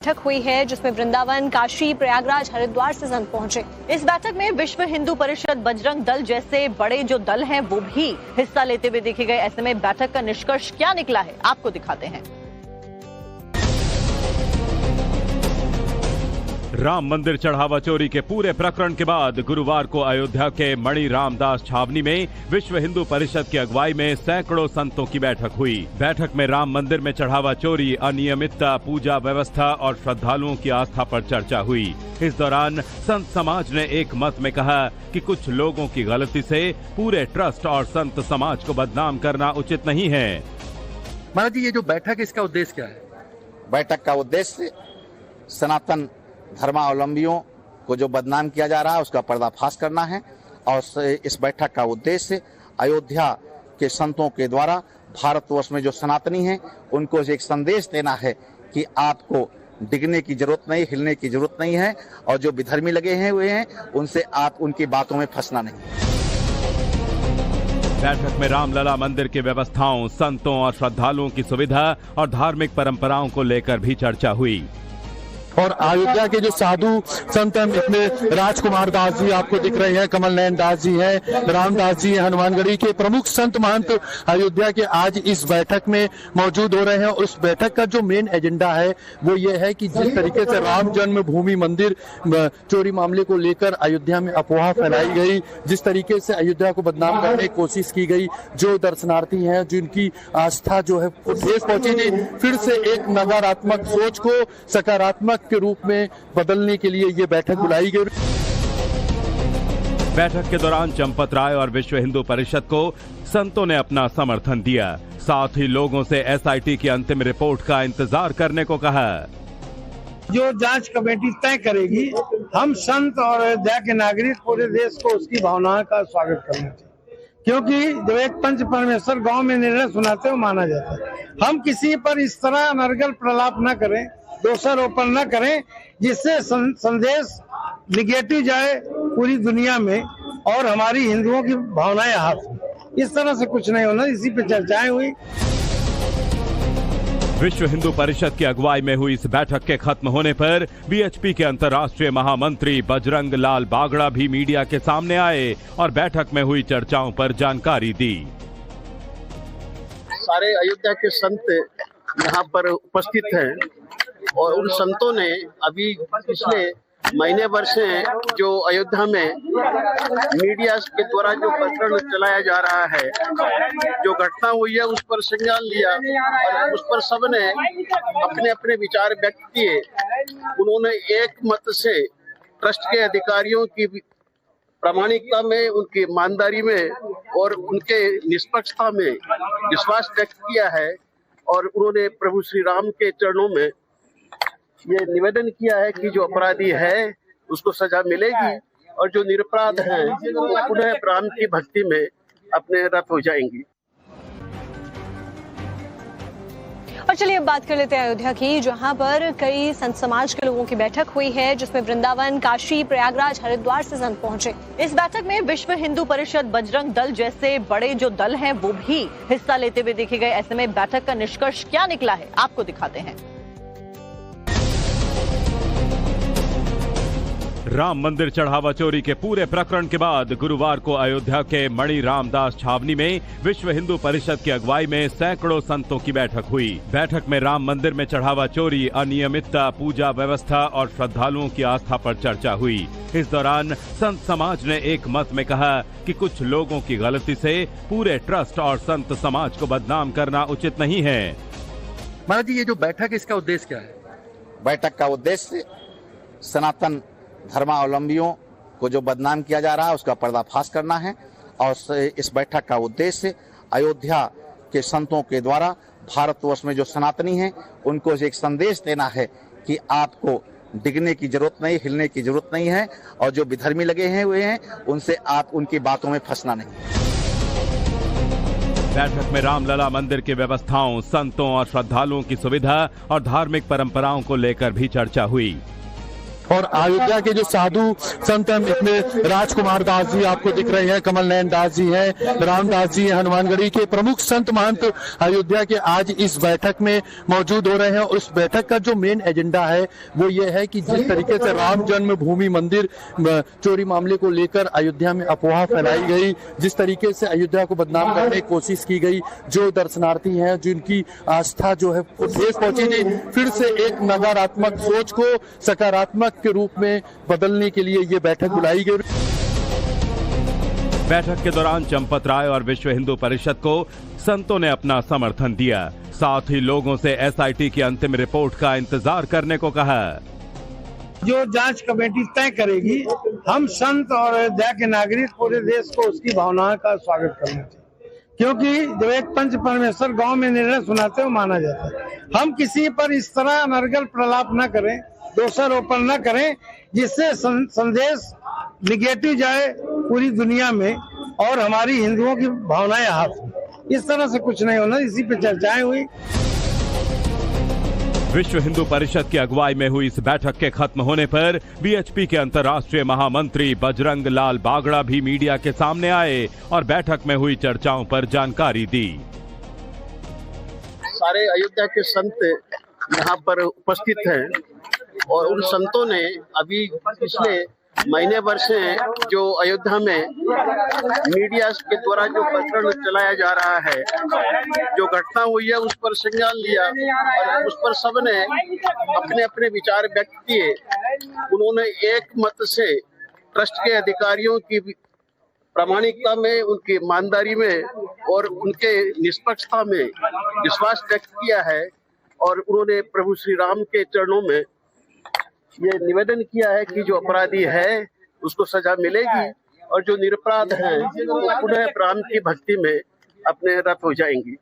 बैठक हुई है जिसमें वृंदावन, काशी, प्रयागराज, हरिद्वार से संत पहुंचे। इस बैठक में विश्व हिंदू परिषद, बजरंग दल जैसे बड़े जो दल हैं वो भी हिस्सा लेते हुए देखे गए। ऐसे में बैठक का निष्कर्ष क्या निकला है आपको दिखाते हैं। राम मंदिर चढ़ावा चोरी के पूरे प्रकरण के बाद गुरुवार को अयोध्या के मणि रामदास छावनी में विश्व हिंदू परिषद की अगुवाई में सैकड़ों संतों की बैठक हुई। बैठक में राम मंदिर में चढ़ावा चोरी, अनियमितता, पूजा व्यवस्था और श्रद्धालुओं की आस्था पर चर्चा हुई। इस दौरान संत समाज ने एक मत में कहा कि कुछ लोगों की गलती से पूरे ट्रस्ट और संत समाज को बदनाम करना उचित नहीं है। महाराज जी, ये जो बैठक है इसका उद्देश्य क्या है? बैठक का उद्देश्य सनातन धर्मावलंबियों को जो बदनाम किया जा रहा है उसका पर्दाफाश करना है और इस बैठक का उद्देश्य अयोध्या के संतों के द्वारा भारतवर्ष में जो सनातनी हैं उनको एक संदेश देना है कि आपको डिगने की जरूरत नहीं, हिलने की जरूरत नहीं है और जो विधर्मी लगे हुए हैं उनसे आप उनकी बातों में फंसना नहीं। बैठक में रामलला मंदिर की व्यवस्थाओं, संतों और श्रद्धालुओं की सुविधा और धार्मिक परंपराओं को लेकर भी चर्चा हुई। और अयोध्या के जो साधु संत हैं, इसमें राजकुमार दास जी आपको दिख रहे हैं, कमल नयन दास जी हैं, रामदास जी हैं, हनुमानगढ़ी के प्रमुख संत महंत अयोध्या के आज इस बैठक में मौजूद हो रहे हैं। उस बैठक का जो मेन एजेंडा है वो ये है कि जिस तरीके से राम जन्मभूमि मंदिर चोरी मामले को लेकर अयोध्या में अफवाह फैलाई गई, जिस तरीके से अयोध्या को बदनाम करने की कोशिश की गई, जो दर्शनार्थी हैं जिनकी आस्था जो है ठेस पहुंची थी, फिर से एक नकारात्मक सोच को सकारात्मक के रूप में बदलने के लिए ये बैठक बुलाई गई। बैठक के दौरान चंपत राय और विश्व हिंदू परिषद को संतों ने अपना समर्थन दिया। साथ ही लोगों से एसआईटी की अंतिम रिपोर्ट का इंतजार करने को कहा। जो जांच कमेटी तय करेगी, हम संत और अयोध्या के नागरिक पूरे देश को उसकी भावनाओं का स्वागत करना चाहिए, क्योंकि जब एक पंच परमेश्वर गांव में निर्णय सुनाते हो माना जाता है। हम किसी पर इस तरह अनर्गल प्रलाप न करें, दोषारोपण न करें जिससे संदेश निगेटिव जाए पूरी दुनिया में और हमारी हिंदुओं की भावनाएं हाथ। इस तरह से कुछ नहीं होना, इसी पे चर्चाएं हुई। विश्व हिंदू परिषद की अगुवाई में हुई इस बैठक के खत्म होने पर बीएचपी के अंतर्राष्ट्रीय महामंत्री बजरंग लाल बागड़ा भी मीडिया के सामने आए और बैठक में हुई चर्चाओं पर जानकारी दी। सारे अयोध्या के संत यहाँ पर उपस्थित हैं और उन संतों ने अभी पिछले महीने भर से जो अयोध्या में मीडिया के द्वारा जो प्रकरण चलाया जा रहा है, जो घटना हुई है उस पर संज्ञान लिया और उस पर सबने अपने अपने विचार व्यक्त किए। उन्होंने एक मत से ट्रस्ट के अधिकारियों की प्रामाणिकता में, उनकी ईमानदारी में और उनके निष्पक्षता में विश्वास व्यक्त किया है और उन्होंने प्रभु श्री राम के चरणों में ये निवेदन किया है कि जो अपराधी है उसको सजा मिलेगी और जो निरपराध हैं वो पुनः राम की भक्ति में अपने रत हो जाएंगी। और चलिए अब बात कर लेते हैं अयोध्या की, जहां पर कई संत समाज के लोगों की बैठक हुई है जिसमें वृंदावन, काशी, प्रयागराज, हरिद्वार से संत पहुंचे। इस बैठक में विश्व हिंदू परिषद, बजरंग दल जैसे बड़े जो दल हैं वो भी हिस्सा लेते हुए देखे गए। ऐसे में बैठक का निष्कर्ष क्या निकला है आपको दिखाते हैं। राम मंदिर चढ़ावा चोरी के पूरे प्रकरण के बाद गुरुवार को अयोध्या के मणि रामदास छावनी में विश्व हिंदू परिषद की अगुवाई में सैकड़ों संतों की बैठक हुई। बैठक में राम मंदिर में चढ़ावा चोरी, अनियमितता, पूजा व्यवस्था और श्रद्धालुओं की आस्था पर चर्चा हुई। इस दौरान संत समाज ने एक मत में कहा कि कुछ लोगों की गलती से पूरे ट्रस्ट और संत समाज को बदनाम करना उचित नहीं है। महाराज जी, ये जो बैठक है इसका उद्देश्य क्या है? बैठक का उद्देश्य सनातन धर्मावलंबियों को जो बदनाम किया जा रहा है उसका पर्दाफाश करना है और इस बैठक का उद्देश्य अयोध्या के संतों के द्वारा भारतवर्ष में जो सनातनी हैं उनको एक संदेश देना है कि आपको डिगने की जरूरत नहीं, हिलने की जरूरत नहीं है और जो विधर्मी लगे हुए हैं उनसे आप उनकी बातों में फंसना नहीं। बैठक में रामलला मंदिर की व्यवस्थाओं, संतों और श्रद्धालुओं की सुविधा और धार्मिक परंपराओं को लेकर भी चर्चा हुई। और अयोध्या के जो साधु संत हैं, इसमें राजकुमार दास जी आपको दिख रहे हैं, कमल नयन दास जी हैं, रामदास जी हैं, हनुमानगढ़ी के प्रमुख संत महंत अयोध्या के आज इस बैठक में मौजूद हो रहे हैं। और उस बैठक का जो मेन एजेंडा है वो ये है कि जिस तरीके से राम जन्मभूमि मंदिर चोरी मामले को लेकर अयोध्या में अफवाह फैलाई गई, जिस तरीके से अयोध्या को बदनाम करने की कोशिश की गई, जो दर्शनार्थी हैं जिनकी आस्था जो है ठेस पहुंची थी, फिर से एक नकारात्मक सोच को सकारात्मक के रूप में बदलने के लिए ये बैठक बुलाई गई। बैठक के दौरान चंपत राय और विश्व हिंदू परिषद को संतों ने अपना समर्थन दिया। साथ ही लोगों से एसआईटी की अंतिम रिपोर्ट का इंतजार करने को कहा। जो जांच कमेटी तय करेगी, हम संत और अयोध्या के नागरिक पूरे देश को उसकी भावना का स्वागत करना चाहिए, क्योंकि जब एक पंच परमेश्वर गांव में निर्णय सुनाते हो माना जाता है। हम किसी पर इस तरह अनर्गल प्रलाप न करें, दोषारोपण न करें, जिससे संदेश निगेटिव जाए पूरी दुनिया में और हमारी हिंदुओं की भावनाएं हाथ। इस तरह से कुछ नहीं होना, इसी पे चर्चाएं हुई। विश्व हिंदू परिषद की अगुवाई में हुई इस बैठक के खत्म होने पर बीएचपी के अंतर्राष्ट्रीय महामंत्री बजरंग लाल बागड़ा भी मीडिया के सामने आए और बैठक में हुई चर्चाओं पर जानकारी दी। सारे अयोध्या के संत यहाँ पर उपस्थित हैं और उन संतों ने अभी पिछले महीने भर से जो अयोध्या में मीडिया के द्वारा जो प्रकरण चलाया जा रहा है, जो घटना हुई है, उस पर संज्ञान लिया और उस पर सबने अपने अपने विचार व्यक्त किए। उन्होंने एक मत से ट्रस्ट के अधिकारियों की प्रामाणिकता में, उनकी ईमानदारी में और उनके निष्पक्षता में विश्वास व्यक्त किया है और उन्होंने प्रभु श्री राम के चरणों में ये निवेदन किया है कि जो अपराधी है उसको सजा मिलेगी और जो निरपराध हैं वो पुनः राम की भक्ति में अपने रत हो जाएंगी।